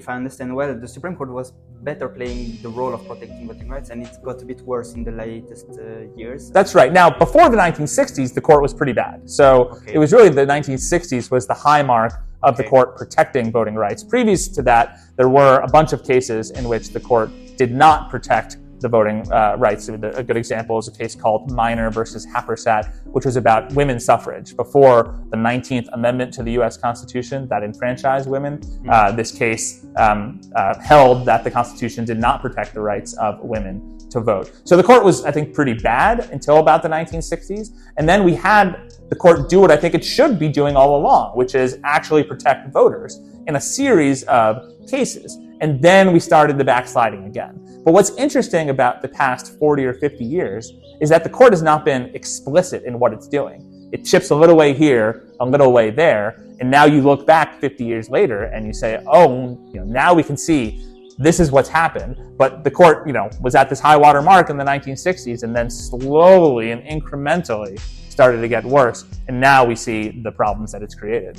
If I understand well, the Supreme Court was better playing the role of protecting voting rights, and it got a bit worse in the latest years. That's right. Now, before the 1960s, the court was pretty bad. So It was really the 1960s was the high mark of the court protecting voting rights. Previous to that, there were a bunch of cases in which the court did not protect the voting rights. A good example is a case called Minor versus Happersett, which was about women's suffrage. Before the 19th Amendment to the U.S. Constitution that enfranchised women, this case held that the Constitution did not protect the rights of women to vote. So the court was, I think, pretty bad until about the 1960s. And then we had the court do what I think it should be doing all along, which is actually protect voters in a series of cases. And then we started the backsliding again. But what's interesting about the past 40 or 50 years is that the court has not been explicit in what it's doing. It chips a little way here, a little way there, and now you look back 50 years later and you say, oh, now we can see this is what's happened. But the court, was at this high water mark in the 1960s and then slowly and incrementally started to get worse. And now we see the problems that it's created.